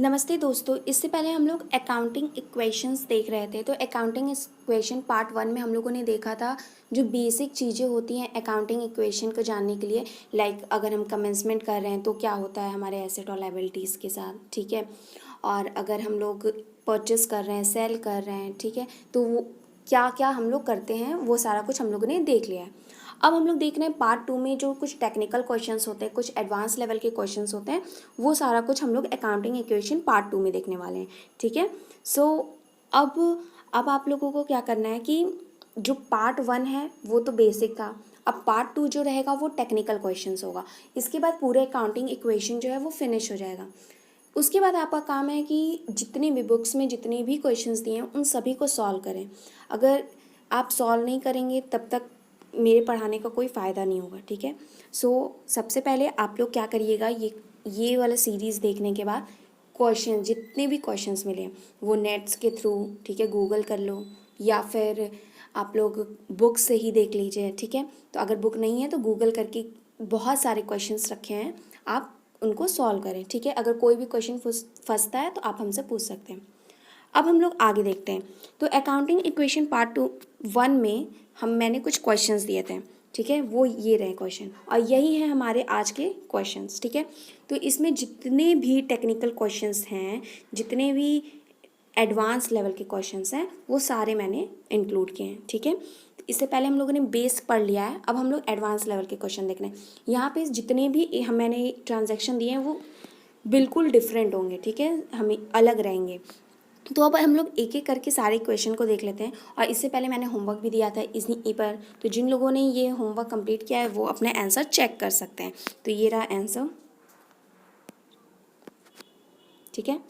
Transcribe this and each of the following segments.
नमस्ते दोस्तों। इससे पहले हम लोग अकाउंटिंग इक्वेशंस देख रहे थे। तो अकाउंटिंग इक्वेशन पार्ट 1 में हम लोगों ने देखा था जो बेसिक चीज़ें होती हैं अकाउंटिंग इक्वेशन को जानने के लिए। लाइक अगर हम कमेंसमेंट कर रहे हैं तो क्या होता है हमारे एसेट और लायबिलिटीज़ के साथ, ठीक है। और अगर हम लोग परचेस कर रहे हैं, सेल कर रहे हैं, ठीक है, तो वो क्या क्या हम लोग करते हैं वो सारा कुछ हम लोगों ने देख लिया है। अब हम लोग देख रहे हैं पार्ट 2 में जो कुछ टेक्निकल क्वेश्चंस होते हैं, कुछ एडवांस लेवल के क्वेश्चंस होते हैं, वो सारा कुछ हम लोग अकाउंटिंग इक्वेशन पार्ट 2 में देखने वाले हैं, ठीक है। सो अब आप लोगों को क्या करना है कि जो पार्ट 1 है वो तो बेसिक था। अब पार्ट 2 जो रहेगा वो टेक्निकल क्वेश्चंस होगा। इसके बाद पूरे अकाउंटिंग इक्वेशन जो है वो फिनिश हो जाएगा। उसके बाद आपका काम है कि जितने भी बुक्स में जितने भी क्वेश्चंस दिए हैं उन सभी को सॉल्व करें। अगर आप सॉल्व नहीं करेंगे तब तक मेरे पढ़ाने का कोई फ़ायदा नहीं होगा, ठीक है। सबसे पहले आप लोग क्या करिएगा, ये वाला सीरीज़ देखने के बाद क्वेश्चन जितने भी क्वेश्चंस मिले वो नेट्स के थ्रू, ठीक है, गूगल कर लो या फिर आप लोग बुक से ही देख लीजिए, ठीक है। तो अगर बुक नहीं है तो गूगल करके बहुत सारे क्वेश्चंस रखे हैं, आप उनको सॉल्व करें, ठीक है। अगर कोई भी क्वेश्चन फंसता है तो आप हमसे पूछ सकते हैं। अब हम लोग आगे देखते हैं। तो अकाउंटिंग इक्वेशन पार्ट 1 में मैंने कुछ क्वेश्चंस दिए थे, ठीक है, वो ये रहे क्वेश्चन और यही है हमारे आज के क्वेश्चंस, ठीक है। तो इसमें जितने भी टेक्निकल क्वेश्चंस हैं, जितने भी एडवांस लेवल के क्वेश्चंस हैं, वो सारे मैंने इंक्लूड किए हैं, ठीक है। इससे पहले हम लोगों ने बेस पढ़ लिया है, अब हम लोग एडवांस लेवल के क्वेश्चन देख रहे हैं। यहाँ पे जितने भी मैंने ट्रांजैक्शन दिए हैं वो बिल्कुल डिफरेंट होंगे, ठीक है, हमें अलग रहेंगे। तो अब हम लोग एक एक करके सारे क्वेश्चन को देख लेते हैं। और इससे पहले मैंने होमवर्क भी दिया था इसी पर, तो जिन लोगों ने ये होमवर्क कंप्लीट किया है वो अपने आंसर चेक कर सकते हैं। तो ये रहा आंसर, ठीक है,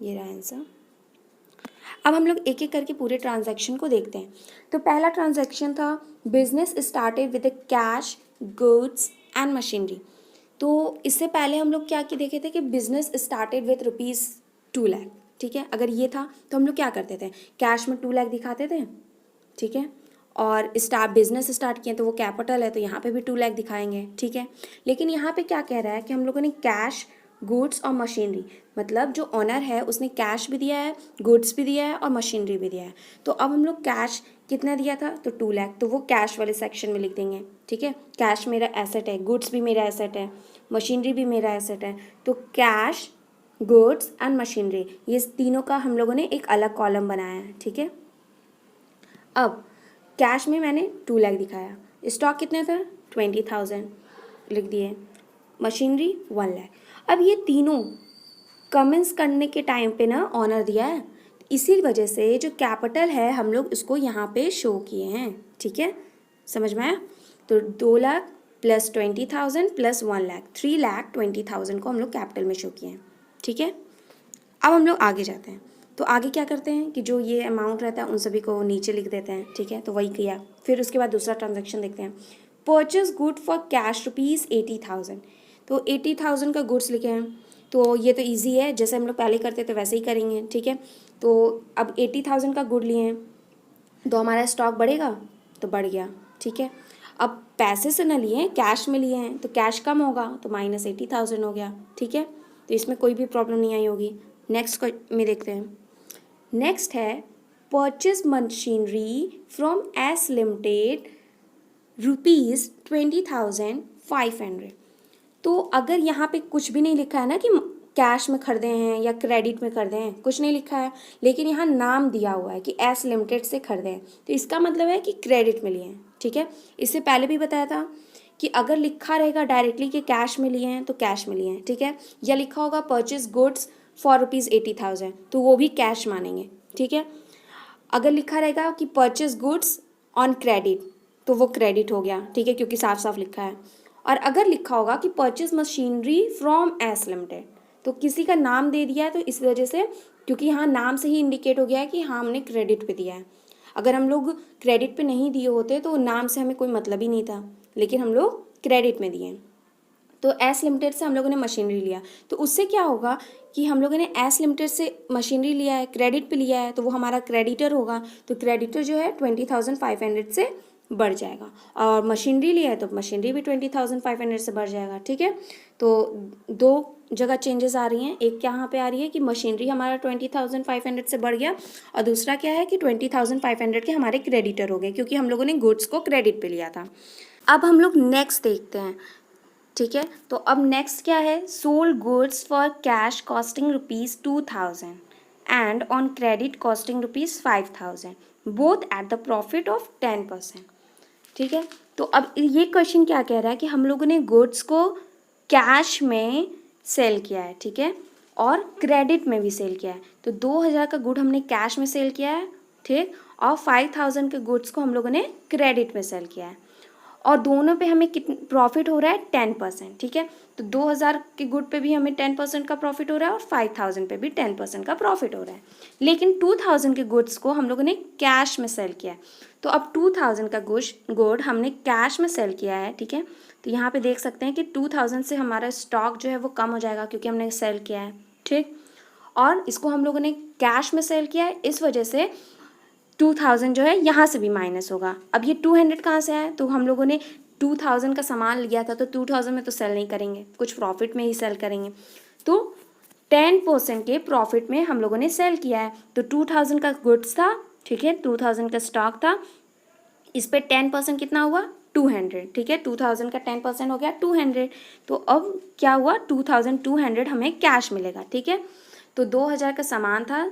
ये रहा आंसर। अब हम लोग एक एक करके पूरे ट्रांजैक्शन को देखते हैं। तो पहला ट्रांजैक्शन था business started with cash, goods and machinery. तो इससे पहले हम लोग क्या देखे थे कि बिजनेस स्टार्टेड विद ₹2 लाख, ठीक है। अगर ये था तो हम लोग क्या करते थे, कैश में 2 लाख दिखाते थे, ठीक है। और बिजनेस स्टार्ट किए तो वो कैपिटल है तो यहाँ पे भी 2 लाख दिखाएंगे, ठीक है। लेकिन यहाँ पे क्या कह रहा है कि हम लोगों ने कैश, गुड्स और मशीनरी, मतलब जो ऑनर है उसने कैश भी दिया है, गुड्स भी दिया है और मशीनरी भी दिया है। तो अब हम लोग कैश कितना दिया था तो 2 लाख, तो वो कैश वाले सेक्शन में लिख देंगे, ठीक है। कैश मेरा एसेट है, गुड्स भी मेरा एसेट है, मशीनरी भी मेरा एसेट है। तो कैश, गुड्स एंड मशीनरी, ये तीनों का हम लोगों ने एक अलग कॉलम बनाया है, ठीक है। अब कैश में मैंने 2 लाख दिखाया, स्टॉक कितने थे 20,000 लिख दिए, मशीनरी 1 लाख। अब ये तीनों कमेंस करने के टाइम पे ना ऑनर दिया है, इसी वजह से जो कैपिटल है हम लोग इसको यहाँ पे शो किए हैं, ठीक है, समझ में आया। तो 2 लाख प्लस 20,000 प्लस 1 लाख, 3,20,000 को हम लोग कैपिटल में शो किए हैं, ठीक है। अब हम लोग आगे जाते हैं। तो आगे क्या करते हैं कि जो ये अमाउंट रहता है उन सभी को नीचे लिख देते हैं, ठीक है। तो वही किया। फिर उसके बाद दूसरा ट्रांजैक्शन देखते हैं, परचेज गुड फॉर कैश ₹80,000। तो 80,000 का गुड्स लिखे हैं। तो ये तो ईजी है, जैसे हम लोग पहले करते थे वैसे ही करेंगे, ठीक है। तो अब 80,000 का गुड लिए हैं तो हमारा स्टॉक बढ़ेगा, तो बढ़ गया, ठीक है। अब पैसे से ना लिए हैं, कैश में लिए हैं, तो कैश कम होगा तो -80,000 हो गया, ठीक है। तो इसमें कोई भी प्रॉब्लम नहीं आई होगी। नेक्स्ट में देखते हैं। नेक्स्ट है purchase machinery from S limited ₹20,500। तो अगर यहाँ पे कुछ भी नहीं लिखा है ना कि कैश में खरीदे हैं या क्रेडिट में खरीदे हैं, कुछ नहीं लिखा है, लेकिन यहाँ नाम दिया हुआ है कि एस लिमिटेड से खरीदे हैं, तो इसका मतलब है कि क्रेडिट में लिए हैं, ठीक है। इससे पहले भी बताया था कि अगर लिखा रहेगा डायरेक्टली कि कैश में लिए हैं तो कैश में लिए हैं, ठीक है, या लिखा होगा परचेज गुड्स फॉर ₹80,000 तो वो भी कैश मानेंगे, ठीक है। अगर लिखा रहेगा कि परचेज गुड्स ऑन क्रेडिट तो वो क्रेडिट हो गया, ठीक है, क्योंकि साफ साफ लिखा है। और अगर लिखा होगा कि purchase machinery from S limited तो किसी का नाम दे दिया है, तो इस वजह से, क्योंकि यहाँ नाम से ही इंडिकेट हो गया है कि हाँ हमने क्रेडिट पे दिया है। अगर हम लोग क्रेडिट पे नहीं दिए होते तो नाम से हमें कोई मतलब ही नहीं था, लेकिन हम लोग क्रेडिट में दिए। तो एस लिमिटेड से हम लोगों ने मशीनरी लिया, तो उससे क्या होगा कि हम लोगों ने एस लिमिटेड से मशीनरी लिया है, क्रेडिट पे लिया है, तो वो हमारा क्रेडिटर होगा। तो क्रेडिटर जो है 20,500 से बढ़ जाएगा। और मशीनरी लिया है तो मशीनरी भी 20,500 से बढ़ जाएगा, ठीक है। तो दो जगह चेंजेस आ रही हैं, एक यहाँ पे आ रही है कि मशीनरी हमारा 20,500 से बढ़ गया, और दूसरा क्या है कि 20,500 के हमारे क्रेडिटर हो गए क्योंकि हम लोगों ने गुड्स को क्रेडिट पे लिया था। अब हम लोग नेक्स्ट देखते हैं, ठीक है। तो अब नेक्स्ट क्या है, sold goods for cash costing ₹2,000 and on credit costing ₹5,000 both at the profit of 10%, ठीक है। तो अब ये क्वेश्चन क्या कह रहा है कि हम लोगों ने गुड्स को कैश में सेल किया है, ठीक है, और क्रेडिट में भी सेल किया है। तो 2,000 का गुड हमने कैश में सेल किया है, ठीक, और 5,000 के गुड्स को हम लोगों ने क्रेडिट में सेल किया है, और दोनों पे हमें कितना प्रॉफिट हो रहा है, 10%, ठीक है। तो 2,000 के गुड पे भी हमें 10% का प्रॉफिट हो रहा है और 5,000 पे भी 10% का प्रॉफिट हो रहा है। लेकिन 2,000 के गुड्स को हम लोगों ने कैश में सेल किया है। तो अब 2,000 का गुड हमने कैश में सेल किया है, ठीक है। तो यहाँ पे देख सकते हैं कि 2,000 से हमारा स्टॉक जो है वो कम हो जाएगा क्योंकि हमने सेल किया है, ठीक। और इसको हम लोगों ने कैश में सेल किया है, इस वजह से 2,000 जो है यहाँ से भी माइनस होगा। अब ये 200 कहाँ से आया, तो हम लोगों ने 2,000 का सामान लिया था तो 2,000 में तो सेल नहीं करेंगे, कुछ प्रॉफिट में ही सेल करेंगे। तो 10% के प्रॉफिट में हम लोगों ने सेल किया है। तो 2,000 का गुड्स था, ठीक है, 2,000 का स्टॉक था, इस पर 10% कितना हुआ, 200, ठीक है। 2,000 का 10% हो गया 200। तो अब क्या हुआ, 2,200 हमें कैश मिलेगा, ठीक है। तो 2,000 का सामान था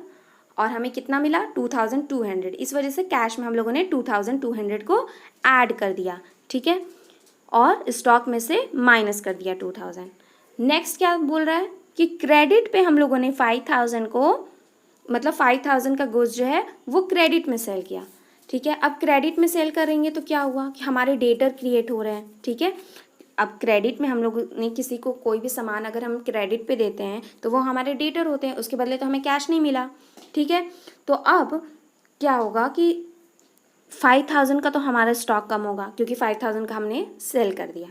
और हमें कितना मिला, 2,200। इस वजह से कैश में हम लोगों ने 2,200 को ऐड कर दिया, ठीक है, और स्टॉक में से माइनस कर दिया 2,000। नेक्स्ट क्या बोल रहा है कि क्रेडिट पे हम लोगों ने 5,000 को, मतलब 5,000 का गुड्स जो है वो क्रेडिट में सेल किया, ठीक है। अब क्रेडिट में सेल करेंगे तो क्या हुआ कि हमारे डेटर क्रिएट हो रहे हैं, ठीक है। अब क्रेडिट में हम लोग ने किसी को कोई भी सामान अगर हम क्रेडिट पे देते हैं तो वो हमारे डेटर होते हैं, उसके बदले तो हमें कैश नहीं मिला, ठीक है। तो अब क्या होगा कि 5,000 का तो हमारा स्टॉक कम होगा क्योंकि 5,000 का हमने सेल कर दिया।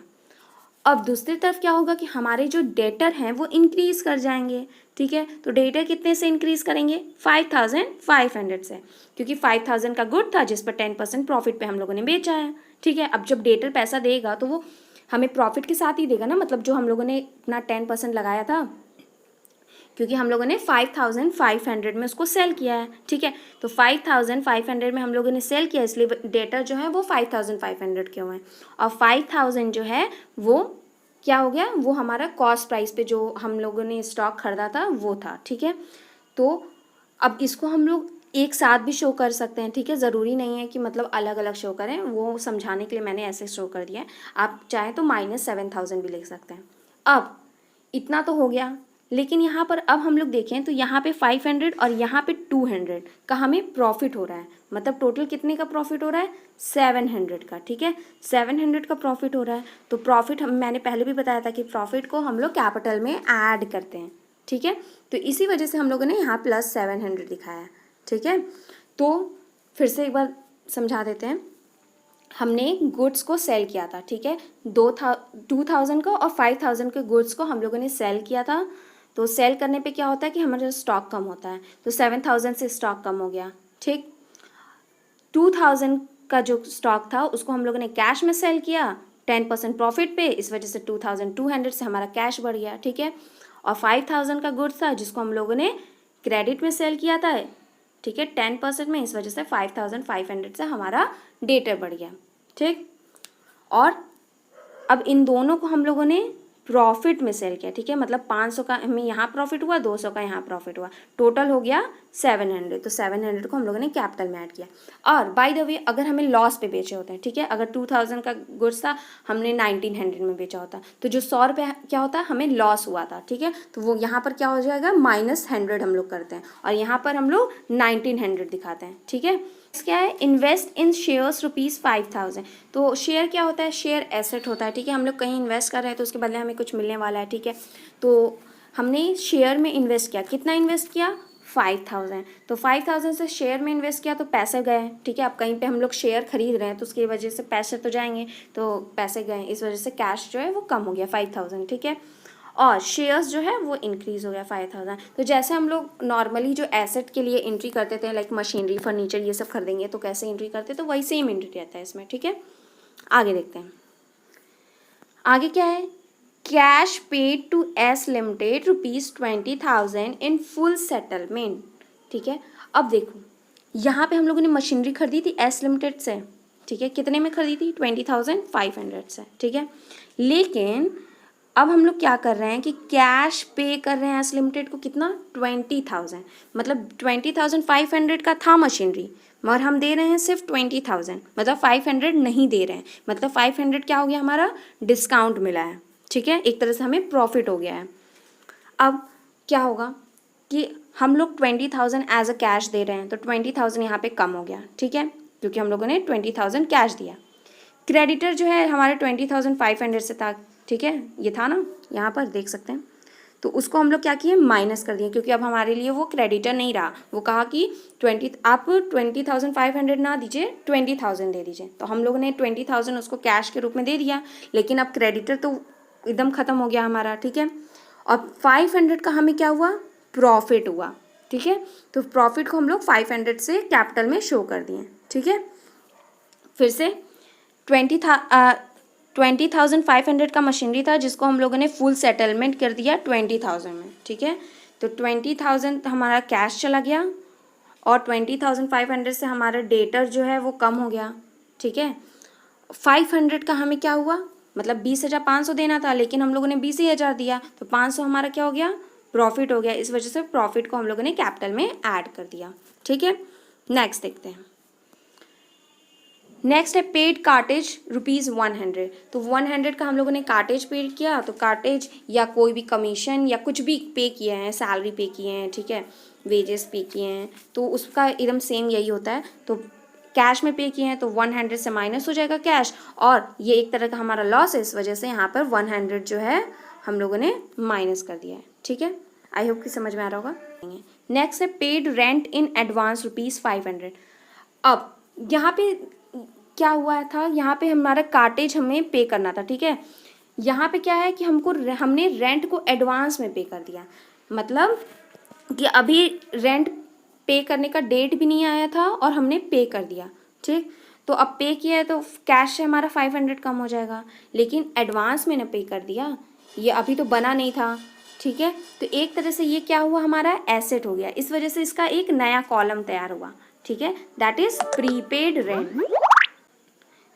अब दूसरी तरफ क्या होगा कि हमारे जो डेटर हैं वो इंक्रीज़ कर जाएंगे, ठीक है। तो डेटर कितने से इंक्रीज़ करेंगे, 5,500 से, क्योंकि 5,000 का गुड था जिस पर 10% प्रॉफिट पे हम लोगों ने बेचा है, ठीक है। अब जब डेटर पैसा देगा तो वो हमें प्रॉफिट के साथ ही देगा ना, मतलब जो हम लोगों ने अपना 10% लगाया था, क्योंकि हम लोगों ने 5,500 में उसको सेल किया है, ठीक है। तो 5,500 में हम लोगों ने सेल किया, इसलिए डेटर जो है वो 5,500 के हुए हैं, और 5,000 जो है वो क्या हो गया, वो हमारा कॉस्ट प्राइस पे जो हम लोगों ने स्टॉक खरीदा था वो था, ठीक है। तो अब इसको हम लोग एक साथ भी शो कर सकते हैं, ठीक है, ज़रूरी नहीं है कि मतलब अलग अलग शो करें, वो समझाने के लिए मैंने ऐसे शो कर दिया है। आप चाहें तो -7,000 भी लिख सकते हैं। अब इतना तो हो गया, लेकिन यहाँ पर अब हम लोग देखें तो यहाँ पे 500 और यहाँ पे 200 का हमें प्रॉफिट हो रहा है, मतलब टोटल कितने का प्रॉफिट हो रहा है, 700 का, ठीक है। 700 का प्रॉफिट हो रहा है। तो प्रॉफिट मैंने पहले भी बताया था कि प्रॉफिट को हम लोग कैपिटल में ऐड करते हैं, ठीक है। तो इसी वजह से हम लोगों ने यहाँ +700 दिखाया है, ठीक है। तो फिर से एक बार समझा देते हैं, हमने गुड्स को सेल किया था, ठीक है, 2,000 का और 5,000 के गुड्स को हम लोगों ने सेल किया था। तो सेल करने पे क्या होता है कि हमारा स्टॉक कम होता है, तो 7,000 से स्टॉक कम हो गया, ठीक। 2,000 का जो स्टॉक था उसको हम लोगों ने कैश में सेल किया 10% प्रॉफिट पे, इस वजह से 2,200 से हमारा कैश बढ़ गया, ठीक है। और 5,000 का गुड्स था जिसको हम लोगों ने क्रेडिट में सेल किया था, ठीक है, 10% में, इस वजह से 5,500 से हमारा डेटर बढ़ गया, ठीक। और अब इन दोनों को हम लोगों ने प्रॉफिट में सेल किया, ठीक है, मतलब 500 का हमें यहाँ प्रॉफिट हुआ, 200 का यहाँ प्रॉफिट हुआ, टोटल हो गया 700। तो 700 को हम लोगों ने कैपिटल में ऐड किया। और बाय द वे अगर हमें लॉस पे बेचे होते हैं, ठीक है, अगर 2,000 का गुड्स था हमने 1,900 में बेचा होता, तो जो 100 रुपये क्या होता है, हमें लॉस हुआ था, ठीक है। तो वो यहाँ पर क्या हो जाएगा, -100 हम लोग करते हैं, और यहाँ पर हम लोग 1,900 दिखाते हैं, ठीक है। क्या है, इन्वेस्ट इन शेयर्स ₹5,000। तो शेयर क्या होता है, शेयर एसेट होता है, ठीक है। हम लोग कहीं इन्वेस्ट कर रहे हैं तो उसके बदले हमें कुछ मिलने वाला है, ठीक है। तो हमने शेयर में इन्वेस्ट किया, कितना इन्वेस्ट किया, 5,000। तो 5,000 से शेयर में इन्वेस्ट किया तो पैसे गए, ठीक है। अब कहीं पे हम लोग शेयर खरीद रहे हैं तो उसकी वजह से पैसे तो जाएंगे, तो पैसे गए, इस वजह से कैश जो है वो कम हो गया 5,000, ठीक है। और शेयर्स जो है वो इंक्रीज़ हो गया 5000। तो जैसे हम लोग नॉर्मली जो एसेट के लिए एंट्री करते थे लाइक मशीनरी फर्नीचर ये सब खरीदेंगे तो कैसे एंट्री करते तो वही सेम एंट्री रहता है इसमें, ठीक है। आगे देखते हैं, आगे क्या है, cash paid to S limited ₹20,000 in full settlement, ठीक है। अब देखो यहाँ पे हम लोगों ने मशीनरी खरीदी थी एस लिमिटेड से, ठीक है, कितने में खरीदी थी 20,500 से, ठीक है। लेकिन अब हम लोग क्या कर रहे हैं कि कैश पे कर रहे हैं एस लिमिटेड को कितना 20,000, मतलब 20,500 का था मशीनरी मगर हम दे रहे हैं सिर्फ 20,000, मतलब 500 नहीं दे रहे हैं, मतलब 500 क्या हो गया हमारा डिस्काउंट मिला है, ठीक है, एक तरह से हमें प्रॉफिट हो गया है। अब क्या होगा कि हम लोग 20,000 एज अ कैश दे रहे हैं तो 20,000 यहाँ पे कम हो गया, ठीक है, क्योंकि हम लोगों ने 20,000 कैश दिया। क्रेडिटर जो है हमारे 20,500 से था, ठीक है, ये था ना, यहाँ पर देख सकते हैं, तो उसको हम लोग क्या किए माइनस कर दिए, क्योंकि अब हमारे लिए वो क्रेडिटर नहीं रहा। वो कहा कि आप 20,500 ना दीजिए 20,000 दे दीजिए, तो हम लोगों ने 20,000 उसको कैश के रूप में दे दिया, लेकिन अब क्रेडिटर तो एकदम ख़त्म हो गया हमारा, ठीक है। और 500 का हमें क्या हुआ प्रॉफिट हुआ, ठीक है, तो प्रॉफिट को हम लोग 500 से कैपिटल में शो कर दिए, ठीक है। फिर से 20,500 का मशीनरी था जिसको हम लोगों ने फुल सेटलमेंट कर दिया 20,000 में, ठीक है, तो 20,000 हमारा कैश चला गया और 20,500 से हमारा डेटर जो है वो कम हो गया, ठीक है। 500 का हमें क्या हुआ, मतलब 20,500 देना था लेकिन हम लोगों ने 20,000 दिया, तो 500 हमारा क्या हो गया प्रॉफिट हो गया, इस वजह से प्रॉफिट को हम लोगों ने कैपिटल में ऐड कर दिया, ठीक है। नेक्स्ट देखते हैं, नेक्स्ट है पेड कार्टेज ₹100, तो 100 का हम लोगों ने कार्टेज पेड किया, तो कार्टेज या कोई भी कमीशन या कुछ भी पे किए हैं, सैलरी पे किए हैं, ठीक है, वेजेस पे किए हैं, तो उसका एकदम सेम यही होता है। तो कैश में पे किए हैं तो 100 से माइनस हो जाएगा कैश, और ये एक तरह का हमारा लॉस है, इस वजह से यहाँ पर 100 जो है हम लोगों ने माइनस कर दिया है, ठीक है। आई होप कि समझ में आ रहा होगा। नेक्स्ट है पेड रेंट इन एडवांस ₹500। अब यहाँ पे क्या हुआ था, यहाँ पे हमारा कार्टेज हमें पे करना था, ठीक है। यहाँ पे क्या है कि हमने रेंट को एडवांस में पे कर दिया, मतलब कि अभी रेंट पे करने का डेट भी नहीं आया था और हमने पे कर दिया, ठीक। तो अब पे किया है तो कैश से हमारा 500 कम हो जाएगा, लेकिन एडवांस में ना पे कर दिया, ये अभी तो बना नहीं था, ठीक है। तो एक तरह से ये क्या हुआ हमारा एसेट हो गया, इस वजह से इसका एक नया कॉलम तैयार हुआ, ठीक है, दैट इज प्रीपेड रेंट।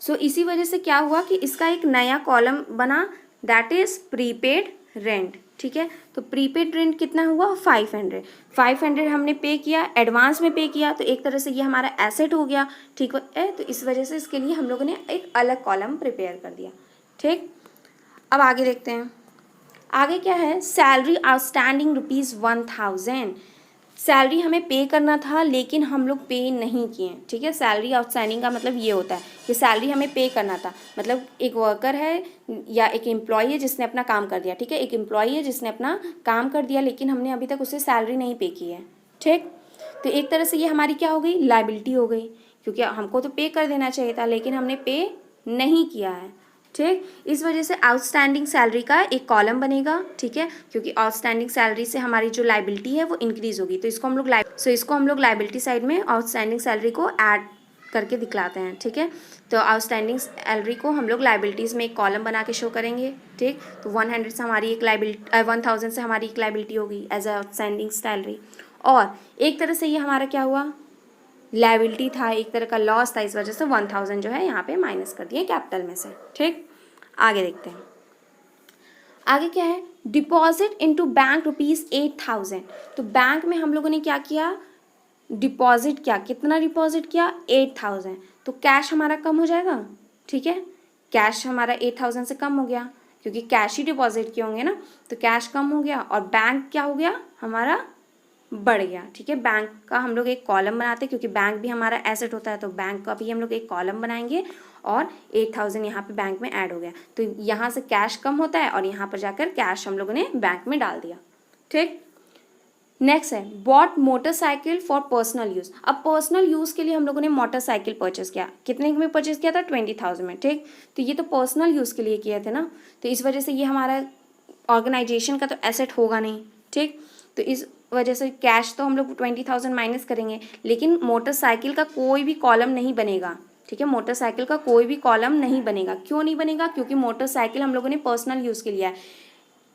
सो इसी वजह से क्या हुआ कि इसका एक नया कॉलम बना, दैट इज प्रीपेड रेंट, ठीक है। तो प्रीपेड रेंट कितना हुआ 500 हमने पे किया, एडवांस में पे किया, तो एक तरह से ये हमारा एसेट हो गया, ठीक है। तो इस वजह से इसके लिए हम लोगों ने एक अलग कॉलम प्रिपेयर कर दिया, ठीक। अब आगे देखते हैं, आगे क्या है, सैलरी आउटस्टैंडिंग ₹1,000। सैलरी हमें पे करना था लेकिन हम लोग पे नहीं किए, ठीक है। सैलरी आउटस्टैंडिंग का मतलब ये होता है कि सैलरी हमें पे करना था, मतलब एक वर्कर है या एक एम्प्लॉई है जिसने अपना काम कर दिया, ठीक है, एक एम्प्लॉई है जिसने अपना काम कर दिया लेकिन हमने अभी तक उसे सैलरी नहीं पे की है, ठीक। तो एक तरह से ये हमारी क्या हो गई लायबिलिटी हो गई, क्योंकि हमको तो पे कर देना चाहिए था लेकिन हमने पे नहीं किया है, ठीक। इस वजह से आउटस्टैंडिंग सैलरी का एक कॉलम बनेगा, ठीक है, क्योंकि आउटस्टैंडिंग सैलरी से हमारी जो लायबिलिटी है वो इंक्रीज होगी, तो इसको हम लोग लायबिलिटी साइड में आउटस्टैंडिंग सैलरी को ऐड करके दिखलाते हैं, ठीक है। तो आउटस्टैंडिंग सैलरी को हम लोग लायबिलिटीज़ में एक कॉलम बना के शो करेंगे, ठीक। तो 100 से हमारी एक लायबिलिटी 1,000 से हमारी एक लायबिलिटी होगी एज आउटस्टैंडिंग सैलरी, और एक तरह से ये हमारा क्या हुआ लायबिलिटी था, एक तरह का लॉस था, इस वजह से 1,000 जो है यहाँ पे माइनस कर दिए कैपिटल में से, ठीक। आगे देखते हैं, आगे क्या है, डिपॉजिट इनटू बैंक ₹8,000। तो बैंक में हम लोगों ने क्या किया डिपॉजिट किया, कितना डिपॉजिट किया 8,000, तो कैश हमारा कम हो जाएगा, ठीक है, कैश हमारा 8,000 से कम हो गया क्योंकि कैश ही डिपॉजिट किए होंगे ना, तो कैश कम हो गया और बैंक क्या हो गया हमारा बढ़ गया, ठीक है। बैंक का हम लोग एक कॉलम बनाते हैं क्योंकि बैंक भी हमारा एसेट होता है, तो बैंक का भी हम लोग एक कॉलम बनाएंगे और 8,000 यहाँ पे बैंक में ऐड हो गया, तो यहाँ से कैश कम होता है और यहाँ पर जाकर कैश हम लोगों ने बैंक में डाल दिया, ठीक। नेक्स्ट है bought motorcycle for personal use. अब पर्सनल यूज़ के लिए हम लोगों ने मोटरसाइकिल परचेस किया, कितने में परचेस किया था 20,000 में, ठीक। तो ये तो पर्सनल यूज़ के लिए किए थे ना, तो इस वजह से ये हमारा ऑर्गेनाइजेशन का तो एसेट होगा नहीं, ठीक। तो इस वजह से कैश तो हम लोग 20,000 माइनस करेंगे, लेकिन मोटरसाइकिल का कोई भी कॉलम नहीं बनेगा, ठीक है। मोटरसाइकिल का कोई भी कॉलम नहीं बनेगा। क्यों नहीं बनेगा? क्योंकि मोटरसाइकिल हम लोगों ने पर्सनल यूज़ के लिया है,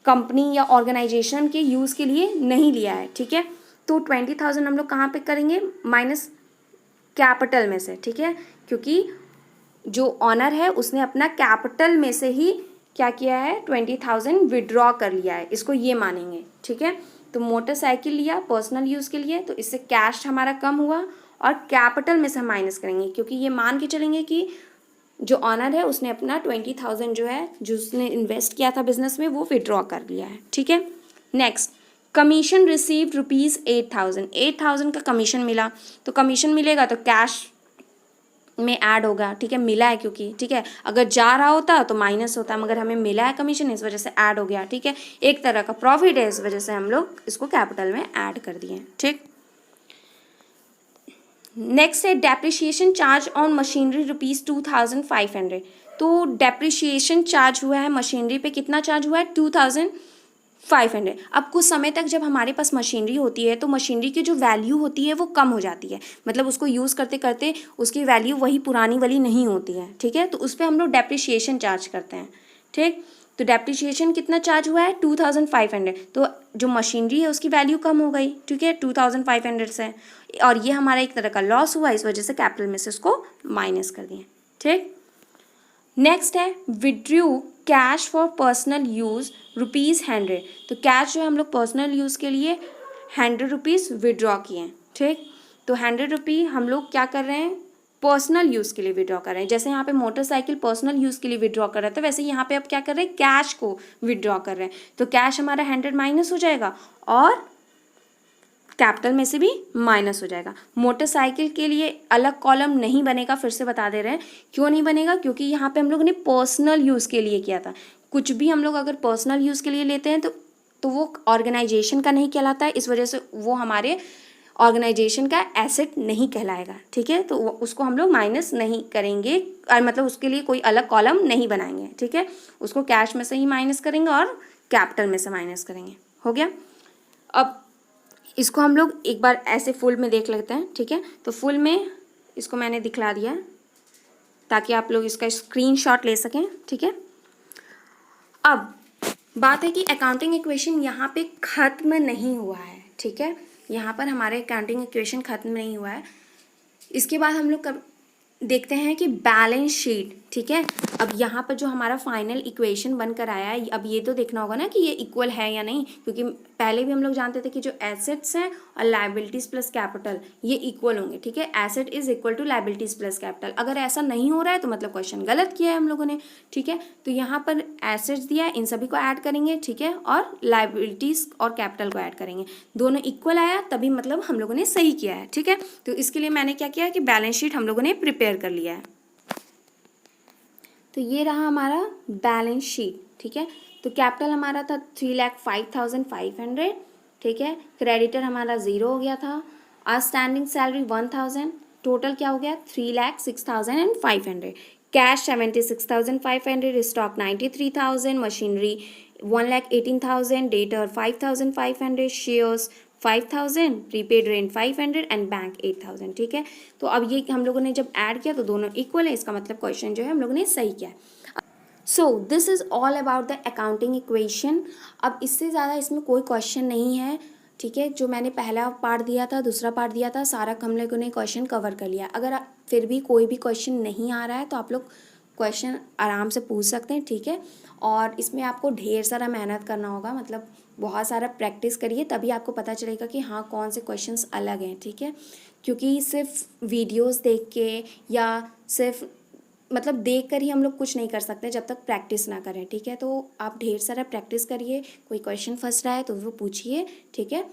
कंपनी या ऑर्गेनाइजेशन के यूज़ के लिए नहीं लिया है, ठीक है। तो 20,000 हम लोग कहाँ पे करेंगे? माइनस कैपिटल में से, ठीक है, क्योंकि जो ऑनर है उसने अपना कैपिटल में से ही क्या किया है? 20,000 विड्रॉ कर लिया है, इसको ये मानेंगे, ठीक है। तो मोटरसाइकिल लिया पर्सनल यूज़ के लिए, तो इससे कैश हमारा कम हुआ और कैपिटल में से हम माइनस करेंगे, क्योंकि ये मान के चलेंगे कि जो ऑनर है उसने अपना 20,000 जो है, जो उसने इन्वेस्ट किया था बिजनेस में, वो विड्रॉ कर लिया है, ठीक है। Next, commission received ₹8,000। 8,000 का कमीशन मिला, तो कमीशन मिलेगा तो कैश में ऐड होगा, ठीक है, मिला है क्योंकि, ठीक है। अगर जा रहा होता तो माइनस होता, मगर हमें मिला है कमीशन, इस वजह से ऐड हो गया, ठीक है। एक तरह का प्रॉफिट है, इस वजह से हम लोग इसको कैपिटल में ऐड कर दिए, ठीक। नेक्स्ट है डेप्रिसिएशन चार्ज ऑन मशीनरी ₹2,500। तो डेप्रिसिएशन चार्ज हुआ है मशीनरी पे, कितना चार्ज हुआ है? 2,500। अब कुछ समय तक जब हमारे पास मशीनरी होती है तो मशीनरी की जो वैल्यू होती है वो कम हो जाती है, मतलब उसको यूज़ करते करते उसकी वैल्यू वही पुरानी वाली नहीं होती है, ठीक है। तो उस पर हम लोग डेप्रिसिएशन चार्ज करते हैं, ठीक। तो डेप्रिसिएशन कितना चार्ज हुआ है? 2,500। तो जो मशीनरी है उसकी वैल्यू कम हो गई, ठीक है, 2,500 से, और ये हमारा एक तरह का लॉस हुआ, इस वजह से कैपिटल में से उसको माइनस कर दिए, ठीक। नेक्स्ट है withdrew cash for personal use ₹100। तो कैश जो है हम लोग पर्सनल यूज़ के लिए ₹100 विड्रॉ किए हैं, ठीक। तो ₹100 हम लोग क्या कर रहे हैं? पर्सनल यूज़ के लिए विड्रॉ कर रहे हैं। जैसे यहाँ पे मोटरसाइकिल पर्सनल यूज़ के लिए विड्रॉ कर रहे थे, वैसे यहाँ पे अब क्या कर रहे हैं? कैश को विड्रॉ कर रहे हैं। तो कैश हमारा 100 माइनस हो जाएगा और कैपिटल में से भी माइनस हो जाएगा। मोटरसाइकिल के लिए अलग कॉलम नहीं बनेगा, फिर से बता दे रहे हैं। क्यों नहीं बनेगा? क्योंकि यहाँ पे हम लोगों ने पर्सनल यूज़ के लिए किया था। कुछ भी हम लोग अगर पर्सनल यूज़ के लिए लेते हैं तो वो ऑर्गेनाइजेशन का नहीं कहलाता है, इस वजह से वो हमारे ऑर्गेनाइजेशन का एसेट नहीं कहलाएगा, ठीक है। तो उसको हम लोग माइनस नहीं करेंगे, और मतलब उसके लिए कोई अलग कॉलम नहीं बनाएंगे, ठीक है। उसको कैश में से ही माइनस करेंगे और कैपिटल में से माइनस करेंगे। हो गया। अब इसको हम लोग एक बार ऐसे फुल में देख लेते हैं, ठीक है। तो फुल में इसको मैंने दिखला दिया ताकि आप लोग इसका स्क्रीनशॉट ले सकें, ठीक है। अब बात है कि अकाउंटिंग इक्वेशन यहाँ पे ख़त्म नहीं हुआ है, ठीक है। यहाँ पर हमारे अकाउंटिंग इक्वेशन ख़त्म नहीं हुआ है। इसके बाद हम लोग देखते हैं कि बैलेंस शीट, ठीक है। अब यहाँ पर जो हमारा फाइनल इक्वेशन बनकर आया है, अब ये तो देखना होगा ना कि ये इक्वल है या नहीं, क्योंकि पहले भी हम लोग जानते थे कि जो एसेट्स हैं और लायबिलिटीज़ प्लस कैपिटल ये इक्वल होंगे, ठीक है। Asset is equal to liabilities plus capital. अगर ऐसा नहीं हो रहा है तो मतलब क्वेश्चन गलत किया है हम लोगों ने, ठीक है। तो यहाँ पर एसेट्स दिया है, इन सभी को ऐड करेंगे, ठीक है, और लायबिलिटीज़ और कैपिटल को ऐड करेंगे, दोनों इक्वल आया तभी मतलब हम लोगों ने सही किया है, ठीक है। तो इसके लिए मैंने क्या किया कि बैलेंस शीट हम लोगों ने प्रिपेयर कर लिया है। तो ये रहा हमारा बैलेंस शीट, ठीक है। तो कैपिटल हमारा था 3,05,500, ठीक है। क्रेडिटर हमारा 0 हो गया था। आउटस्टैंडिंग सैलरी 1,000, टोटल क्या हो गया? 3,06,500। Cash 76,500, stock 93,000, machinery 1,18,000, debtor 5,500, shares 5,000, prepaid rent 500 and bank 8,000, ठीक है। तो अब ये हम लोगों ने जब ऐड किया तो दोनों इक्वल है, इसका मतलब क्वेश्चन जो है हम लोगों ने सही किया है। So this is all about the accounting equation. अब इससे ज़्यादा इसमें कोई क्वेश्चन नहीं है, ठीक है। जो मैंने पहला पार्ट दिया था, दूसरा पार्ट दिया था, सारा हम लोगों ने क्वेश्चन कवर कर लिया। अगर फिर भी कोई भी क्वेश्चन नहीं आ रहा है तो आप लोग क्वेश्चन आराम से पूछ सकते हैं, ठीक है। और इसमें आपको ढेर सारा मेहनत करना होगा, मतलब बहुत सारा प्रैक्टिस करिए, तभी आपको पता चलेगा कि हाँ कौन से क्वेश्चंस अलग हैं, ठीक है। क्योंकि सिर्फ वीडियोस देख के या सिर्फ मतलब देख कर ही हम लोग कुछ नहीं कर सकते जब तक प्रैक्टिस ना करें, ठीक है। तो आप ढेर सारा प्रैक्टिस करिए, कोई क्वेश्चन फंस रहा है तो वो पूछिए, ठीक है।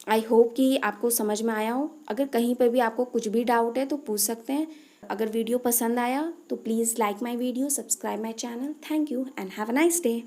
आई होप कि आपको समझ में आया हो। अगर कहीं पर भी आपको कुछ भी डाउट है तो पूछ सकते हैं। अगर वीडियो पसंद आया तो please like my video, subscribe my channel. Thank you and have a nice day.